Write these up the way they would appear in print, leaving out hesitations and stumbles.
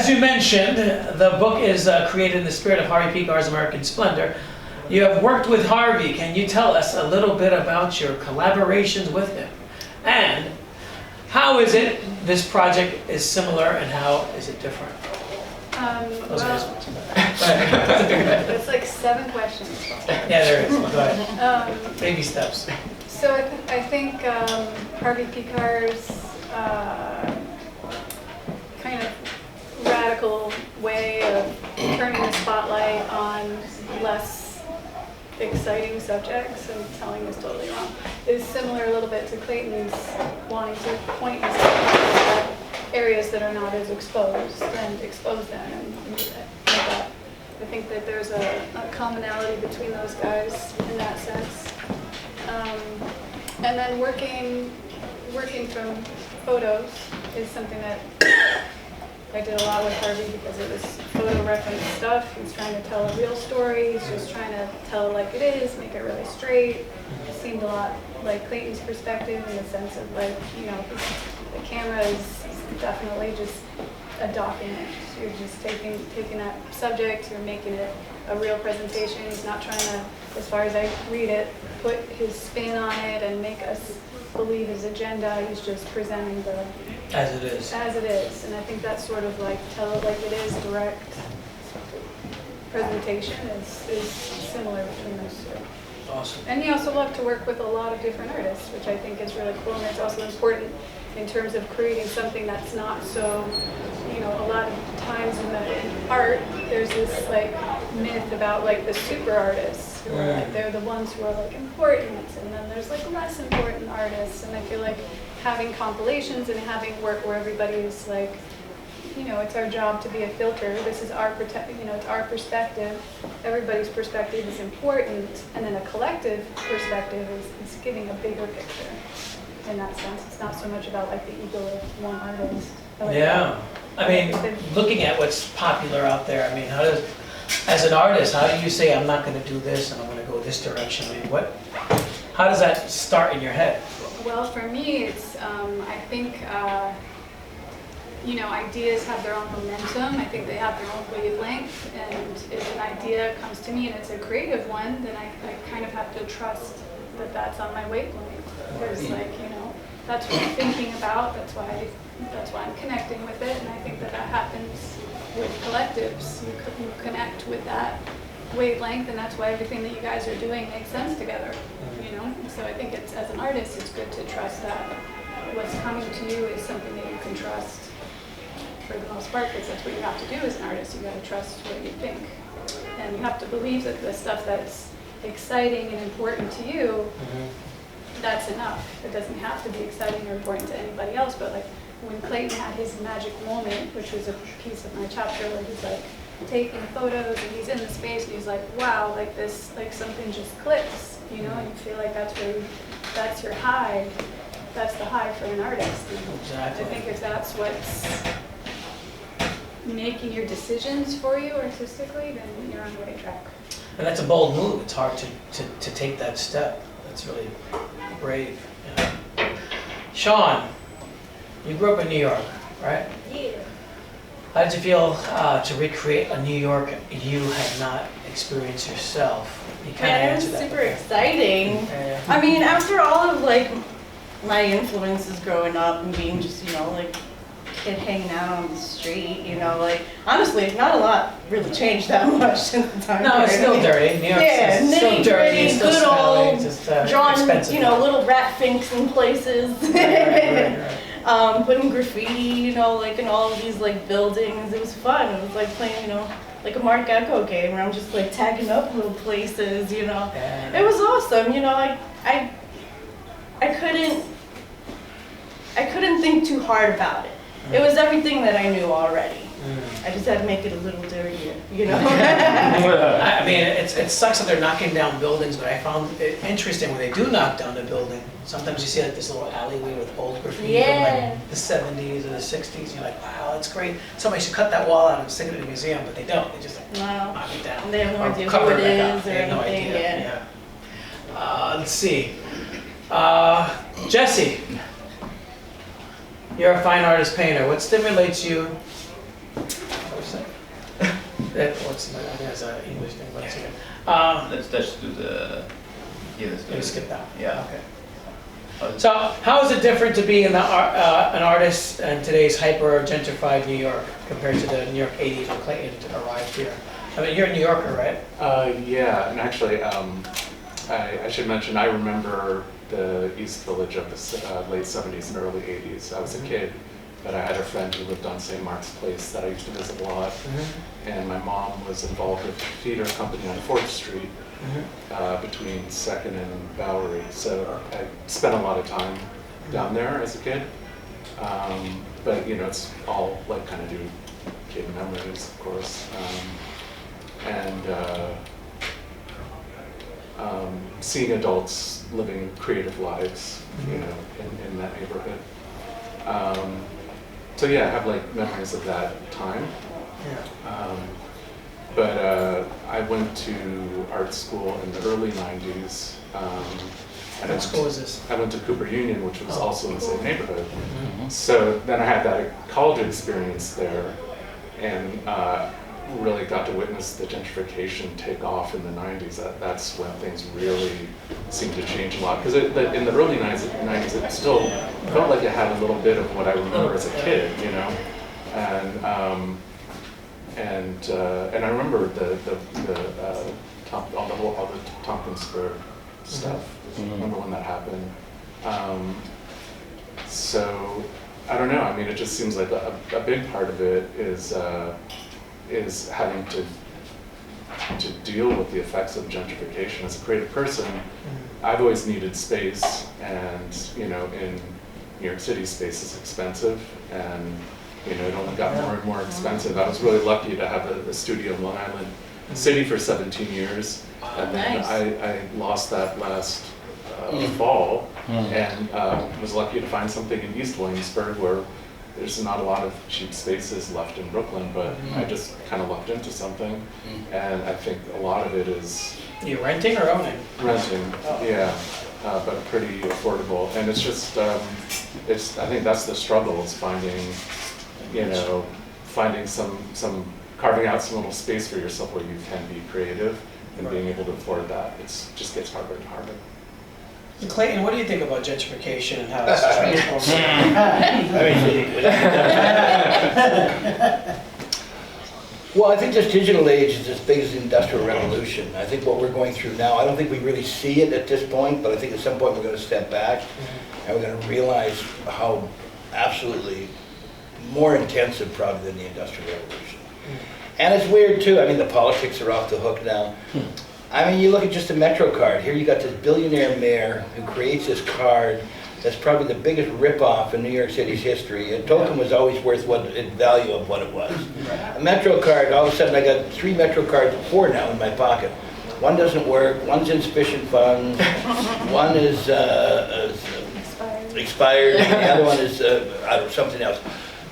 as you mentioned, the book is created in the spirit of Harvey Picar's American Splendor. You have worked with Harvey. Can you tell us a little bit about your collaborations with him? And how is it this project is similar and how is it different? It's like 7 questions. Yeah, there is. Go ahead. Baby steps. So I think Harvey Picar's kind of radical way of turning the spotlight on less exciting subjects and telling us totally wrong is similar a little bit to Clayton's wanting to point us at areas that are not as exposed and expose them and that. I think that there's a commonality between those guys in that sense. And then working from photos is something that I did a lot with Harvey because it was photo reference stuff. He's trying to tell a real story. He's just trying to tell it like it is, make it really straight. It seemed a lot like Clayton's perspective in the sense of like, you know, the camera is definitely just a document. You're just taking that subject, you're making it a real presentation. He's not trying to, as far as I read it, put his spin on it and make us believe his agenda. He's just presenting the as it is. As it is, and I think that's sort of like tell it like it is, direct presentation is similar between those two. Awesome. And he also loved to work with a lot of different artists, which I think is really cool, and it's also important in terms of creating something that's not so, you know, a lot of times in art, there's this like myth about like the super artists who are like, they're the ones who are like important, and then there's like less important artists, and I feel like having compilations and having work where everybody is like, you know, it's our job to be a filter. This is our it's our perspective. Everybody's perspective is important, and then a collective perspective is giving a bigger picture. In that sense, it's not so much about like the ego of one artist. Yeah, I mean, looking at what's popular out there, I mean, how does, as an artist, how do you say I'm not going to do this and I'm going to go this direction? I mean, how does that start in your head? Well, for me, it's I think you know, ideas have their own momentum. I think they have their own wavelength, and if an idea comes to me and it's a creative one, then I kind of have to trust that that's on my wavelength. Because, like, you know, that's what I'm thinking about. That's why I'm connecting with it, and I think that happens with collectives. You connect with that wavelength, and that's why everything that you guys are doing makes sense together. You know, so I think it's, as an artist, it's good to trust that what's coming to you is something that you can trust for the most part, because that's what you have to do as an artist. You got to trust what you think, and you have to believe that the stuff that's exciting and important to you, that's enough. It doesn't have to be exciting or important to anybody else, but like when Clayton had his magic moment, which was a piece of my chapter where he's like taking photos and he's in the space and he's like, wow, like this, like something just clicks, you know, and you feel like that's your high. That's the high for an artist. And Exactly. I think if that's what's making your decisions for you artistically, then you're on the right track. And that's a bold move. It's hard to take that step. That's really brave. Yeah. Sean, you grew up in New York, right? Yeah. How did you feel to recreate a New York you had not experienced yourself? You kind of Yeah, it was answered that. super exciting. Yeah. I mean, after all of like my influences growing up and being just, you know, like kid hanging out on the street, you know, like honestly, not a lot really changed that much since the time. No, it's still dirty. New York's Yeah, still dirty, nitty-gritty, still good smelly, old, just drawing, expensive. you know, little rat finks in places. Right. Putting graffiti, you know, like in all of these like buildings. It was fun. It was like playing, you know, like a Mark Echo game where I'm just like tagging up little places, you know. Yeah. It was awesome, you know. I couldn't think too hard about it. It was everything that I knew already. I just had to make it a little dirtier, you know. I mean, it sucks that they're knocking down buildings, but I found it interesting when they do knock down a building. Sometimes you see like this little alleyway with old graffiti from like the 70s or the 60s. And you're like, wow, that's great. Somebody should cut that wall out and stick it in a museum, but they don't. They just like knock it down. And they have no Or idea cover who it back up. is or They have no anything. idea. Yeah. Let's see. Jesse, you're a fine artist painter. What stimulates you say? What's, I think that's an English thing, but it's okay. Let's do the, yeah, let's do You it. skip that. Yeah. Okay. So how is it different to be an artist in today's hyper-gentrified New York compared to the New York 80s when Clayton arrived here? I mean, you're a New Yorker, right? Yeah, and actually, I should mention, I remember the East Village of the late 70s and early 80s. I was a kid, but I had a friend who lived on St. Mark's Place that I used to visit a lot. And my mom was involved with a theater company on 4th Street between 2nd and Bowery. So I spent a lot of time down there as a kid. But you know, it's all like kind of new kid memories, of course. Seeing adults living creative lives, you know, in that neighborhood. So yeah, I have like memories of that time. Yeah. But I went to art school in the early 90s. What school is this? I went to Cooper Union, which was also in the same neighborhood. So then I had that college experience there, and really got to witness the gentrification take off in the 90s. That's when things really seemed to change a lot. Because in the early 90s, it still felt like it had a little bit of what I remember as a kid, you know? And I remember all the Tompkins Square stuff. I remember when that happened. So I don't know. I mean, it just seems like a big part of it is having to deal with the effects of gentrification. As a creative person, I've always needed space, and you know, in New York City, space is expensive, and you know, it only got more and more expensive. I was really lucky to have a studio in Long Island City for 17 years, and then Nice. I lost that last fall, and was lucky to find something in East Williamsburg where there's not a lot of cheap spaces left in Brooklyn, but I just kind of lucked into something, and I think a lot of it is You renting or owning? renting, yeah, but pretty affordable, and it's just, I think that's the struggle, is finding, you know, finding carving out some little space for yourself where you can be creative, and being able to afford that. It just gets harder and harder. Clayton, what do you think about gentrification and how it's transformed? Well, I think this digital age is as big as the Industrial Revolution. I think what we're going through now, I don't think we really see it at this point, but I think at some point we're going to step back and we're going to realize how absolutely more intensive probably than the Industrial Revolution. And it's weird too. I mean, the politics are off the hook now. I mean, you look at just the Metro card. Here you got this billionaire mayor who creates this card that's probably the biggest ripoff in New York City's history. A token was always worth the value of what it was. A Metro card, all of a sudden I got 3 Metro cards, 4 now in my pocket. One doesn't work, one's insufficient funds, one is expired, and the other one is something else.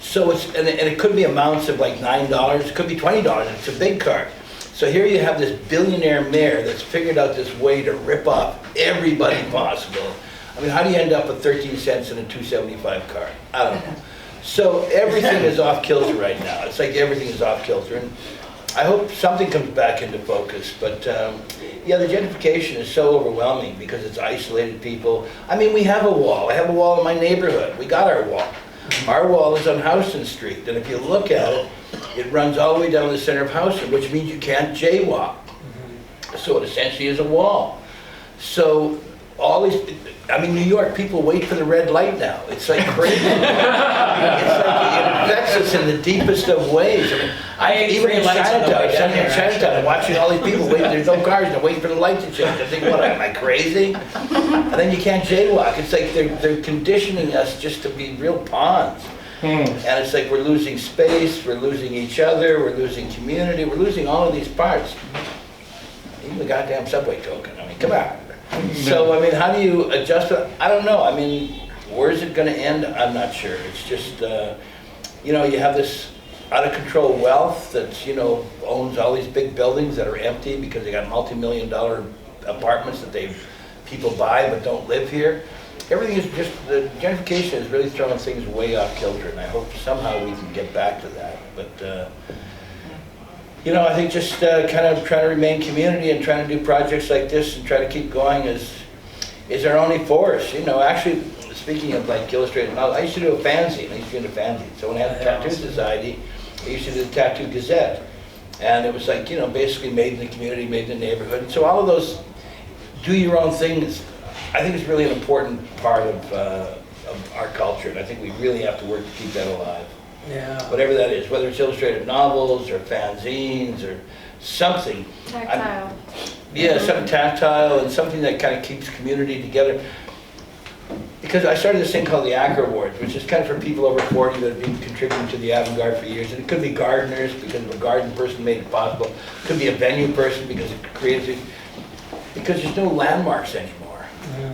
So it's, and it could be amounts of like $9, it could be $20, it's a big card. So here you have this billionaire mayor that's figured out this way to rip off everybody possible. I mean, how do you end up with 13 cents in a $2.75 card? I don't know. So everything is off kilter right now. It's like everything is off kilter. And I hope something comes back into focus. But yeah, the gentrification is so overwhelming because it's isolated people. I mean, we have a wall. I have a wall in my neighborhood. We got our wall. Our wall is on Houston Street. And if you look at it, it runs all the way down the center of Houston, which means you can't jaywalk. So it essentially is a wall. So all these, I mean, New York, people wait for the red light now. It's like crazy. It's like it affects us in the deepest of ways. I mean, even in Chinatown, I'm watching all these people waiting. There's no cars, they're waiting for the light to change. I think, what, am I crazy? And then you can't jaywalk. It's like they're conditioning us just to be real pawns. And it's like we're losing space, we're losing each other, we're losing community, we're losing all of these parts. Even the goddamn subway token, I mean, come on. So, I mean, how do you adjust it? I don't know. I mean, where is it going to end? I'm not sure. It's just, you know, you have this out of control wealth that, you know, owns all these big buildings that are empty because they got multi-million-dollar apartments that people buy but don't live here. Everything is just, the gentrification is really throwing things way off kilter, and I hope somehow we can get back to that. But, you know, I think just kind of trying to remain community and trying to do projects like this and try to keep going is our only force. You know, actually, speaking of like illustrated novels, I used to do a fanzine. I used to do a fanzine. So when I had the Tattoo Society, I used to do the Tattoo Gazette. And it was like, you know, basically made in the community, made in the neighborhood. And so all of those do your own things, I think it's really an important part of our culture. And I think we really have to work to keep that alive. Yeah. Whatever that is, whether it's illustrated novels or fanzines or something. Tactile. Yeah, something tactile and something that kind of keeps community together. Because I started this thing called the Acre Awards, which is kind of for people over 40 that have been contributing to the avant-garde for years. And it could be gardeners because a garden person made it possible. It could be a venue person because it created it. Because there's no landmarks anymore.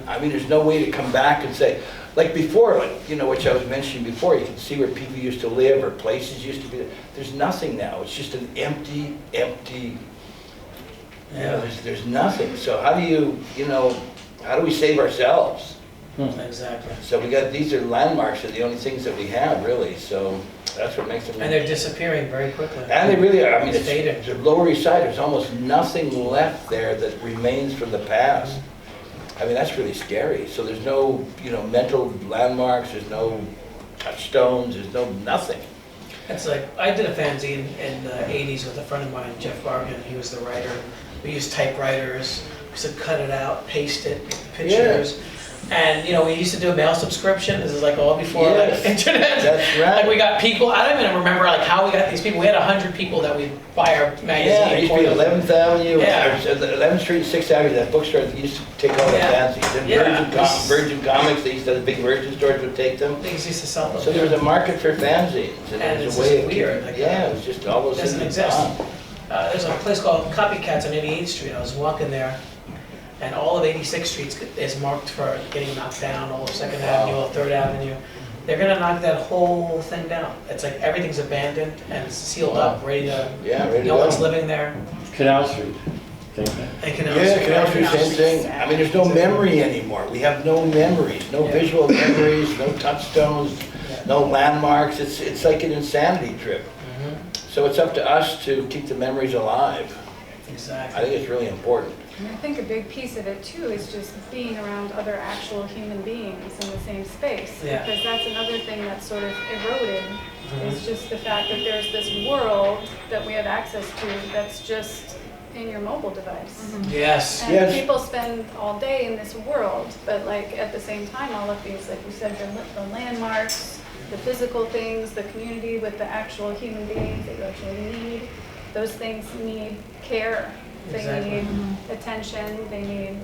I mean, there's no way to come back and say, like before, like, you know, which I was mentioning before, you can see where people used to live or places used to be. There's nothing now. It's just an empty, you know, there's nothing. So how do you know, how do we save ourselves? Exactly. So we got, these are landmarks are the only things that we have really. So that's what makes them. And they're disappearing very quickly. And they really are. I mean, It's fading. the Lower East Side, there's almost nothing left there that remains from the past. I mean, that's really scary. So there's no, you know, mental landmarks, there's no touchstones, there's no nothing. It's like, I did a fanzine in the 80s with a friend of mine, Jeff Bargan. He was the writer. We used typewriters. We used to cut it out, paste it, get the pictures. And, you know, we used to do a mail subscription. This is like all before like internet. That's right. Like we got people, I don't even remember like how we got these people. We had 100 people that we'd buy our magazine. Yeah, it used to be 11th Avenue, Yeah. 11th Street, 6th Avenue, that bookstore that used to take all the fancies. Then Virgin Comics, they used to have the big Virgin stores would take them. Things used to sell them. So there was a market for fanzines. And there was it's a way just of weird. keeping- yeah, it was just all those Doesn't things. exist. Gone. There's a place called Copycats on 88th Street. I was walking there, and all of 86th Street is marked for getting knocked down, all of 2nd Avenue, all of 3rd Avenue. They're gonna knock that whole thing down. It's like everything's abandoned and sealed up, ready to, Ready to no one's go. living there. Canal Street, same thing. And Yeah, Canal Street, same thing. I mean, there's no memory anymore. We have no memories, no visual memories, no touchstones, no landmarks. It's like an insanity trip. So it's up to us to keep the memories alive. I Exactly. think it's really important. And I think a big piece of it too is just being around other actual human beings in the same space. Yeah. Because that's another thing that's sort of eroded, is just the fact that there's this world that we have access to that's just in your mobile device. Yes. And Yes. people spend all day in this world, but like at the same time, all of these, like you said, the landmarks, the physical things, the community with the actual human beings that you actually need, those things need care. They Exactly. need attention, they need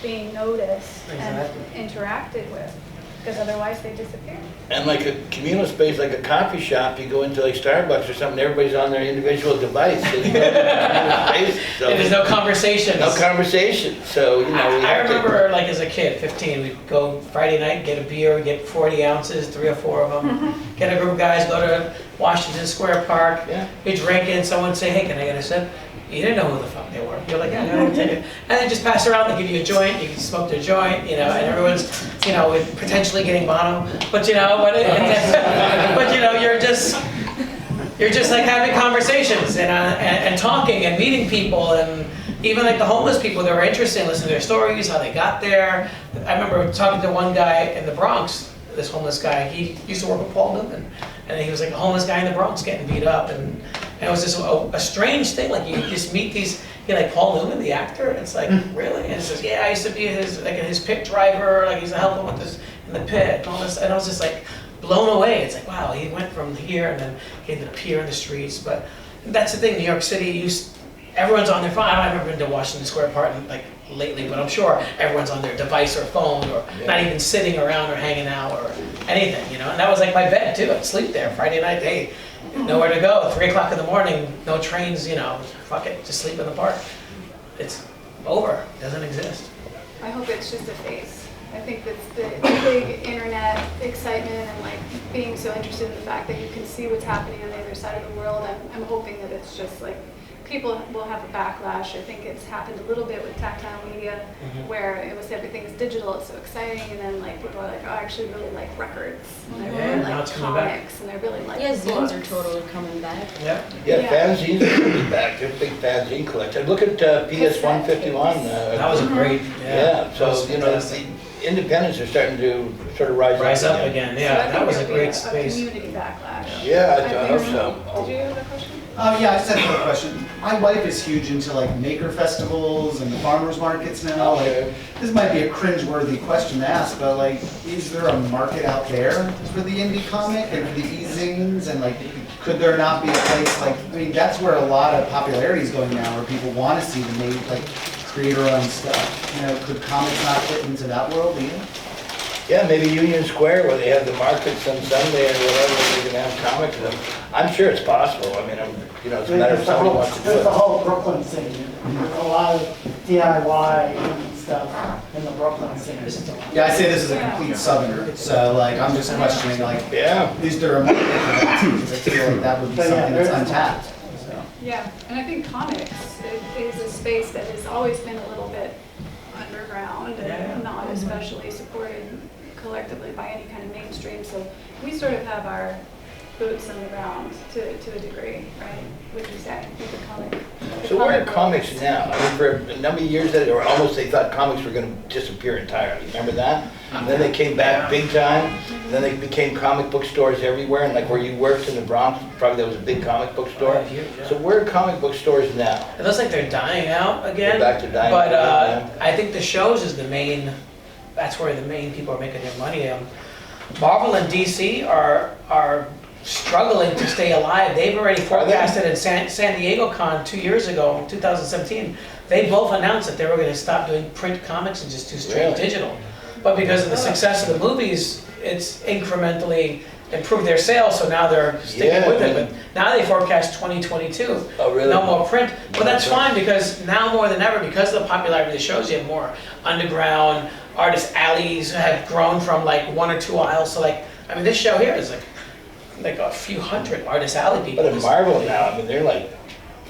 being noticed Exactly. and interacted with, because otherwise they disappear. And like a communal space, like a coffee shop, you go into like Starbucks or something, everybody's on their individual device. So you go to a communal space, so And there's no conversations. no conversation. So, you know, we I have to. remember like as a kid, 15, we'd go Friday night, get a beer, we'd get 40 ounces, 3 or 4 of them. Get a group of guys, go to Washington Square Park, Yeah. we drink and someone would say, hey, can I get a sip? You didn't know who the fuck they were. You're like, yeah, I'll take it. And they just pass around, they give you a joint, you can smoke their joint, you know, and everyone's, you know, with potentially getting mono, but you know, but you know, you're just like having conversations and talking and meeting people, and even like the homeless people that were interested in listening to their stories, how they got there. I remember talking to one guy in the Bronx, this homeless guy, he used to work with Paul Newman, and he was like a homeless guy in the Bronx getting beat up, and it was just a strange thing, like you just meet these, you know, like Paul Newman, the actor, and it's like, really? And he says, yeah, I used to be his pit driver, like he's helping with this in the pit, and all this, and I was just like blown away. It's like, wow, he went from here, and then he ended up here in the streets. But that's the thing, New York City, everyone's on their phone. I haven't ever been to Washington Square Park like lately, but I'm sure everyone's on their device or phone, or not even sitting around or hanging out or anything, you know. And that was like my bed too. I'd sleep there Friday night. Hey, nowhere to go. 3 o'clock in the morning, no trains, you know. Fuck it, just sleep in the park. It's over. Doesn't exist. I hope it's just a phase. I think that's the big internet excitement and like being so interested in the fact that you can see what's happening on the other side of the world. I'm hoping that it's just like people will have a backlash. I think it's happened a little bit with tactile media, where it was everything's digital, it's so exciting, and then like people are like, oh, I actually really like records, and I really now like it's coming back. comics, and I really like Yeah, zines books. are totally coming back. Yeah. Yeah, Yeah. fanzines are coming back, they're big fanzine collectors. Look at PS 151. That was a great, Yeah, that so, was you know, fantastic. the independents are starting to sort of rise Up up again, So I yeah, think that was a there'll be great space. community backlash. Yeah, I think hope so. Did you have a question? Yeah, I just had a quick question. My wife is huge into like maker festivals and the farmers markets now. Okay. Like, this might be a cringe-worthy question to ask, but like, is there a market out there for the indie comic and for the e-zines? And like, could there not be a place like, I mean, that's where a lot of popularity is going now, where people want to see the like creator-owned stuff. You know, could comics not fit into that world either? Yeah, maybe Union Square where they have the markets on Sunday or whatever, they can have comics. I'm sure it's possible. I mean, you know, it's a matter of somebody wants to do There's the it. whole Brooklyn scene. There's a lot of DIY and stuff in the Brooklyn scene. Yeah, I say this is a complete southerner, so like, I'm just questioning like, Yeah. is there a market for that too? Because I feel like that would be But yeah, something that's there's- untapped, so. Yeah, and I think comics is a space that has always been a little bit underground and not especially supported collectively by any kind of mainstream. So we sort of have our boots on the ground to a degree, right? Would you say with the comic? So where are comics now? I mean, for a number of years, that or almost they thought comics were going to disappear entirely. Remember that? And then they came back big time. And then they became comic book stores everywhere. And like where you worked in the Bronx, probably there was a big comic book store. Yeah, huge, yeah. So where are comic book stores now? It looks like they're dying out again. They're back to dying But out, I think the shows is the main, that's where the main people are making their money. Marvel and DC are struggling to stay alive. They've already forecasted in San Diego Con 2 years ago, 2017, they both announced that they were gonna stop doing print comics and just do straight Really? digital. But because of the success of the movies, it's incrementally improved their sales, so now they're sticking Yeah, with it. man. But now they forecast 2022. Oh, really? No more print. But that's Okay. fine because now more than ever, because of the popularity of the shows, you have more underground artist alleys have grown from like 1 or 2 aisles. So like, I mean, this show here is like a few hundred artist alley people. But in Marvel now, I mean, they're like,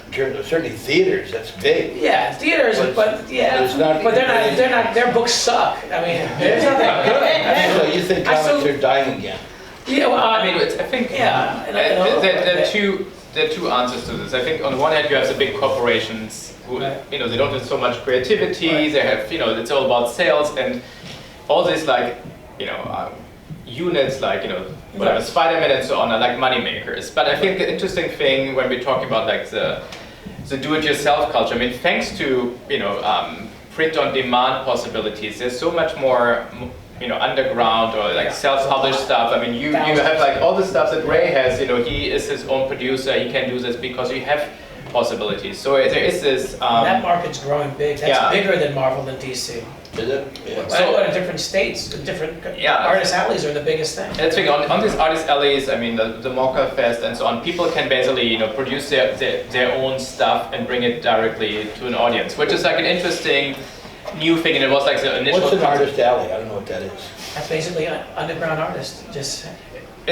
in terms of certainly theaters, that's big. Yeah, theaters, but yeah, It's not- but they're not, their books suck. I mean, there's nothing good. I mean, So you think I comics still- are dying again? yeah, well, I mean, I think yeah, in a little bit. there are two answers to this. I think on the one hand you have the big corporations who, Right. you know, they don't have so much creativity. Right. They have, you know, it's all about sales and all this like, you know, units like, you know, whatever, Right. Spider-Man and so on are like money makers. But I think the interesting thing when we're talking about like the do-it-yourself culture, I mean, thanks to, you know, print-on-demand possibilities, there's so much more, you know, underground or like Yeah. self-published stuff. I mean, you have like all the stuff that Ray has, you know, he is his own producer, he can do this because you have possibilities. So there is this... That market's growing big. That's yeah. bigger than Marvel and DC. Is it? Yeah. When I go to different states, different Yeah. artist alleys are the biggest thing. And I think on these artist alleys, I mean, the Mocha Fest and so on, people can basically, you know, produce their own stuff and bring it directly to an audience, which is like an interesting new thing. And it was like the initial What's an concept. artist alley? I don't know what that is. That's basically underground artists, just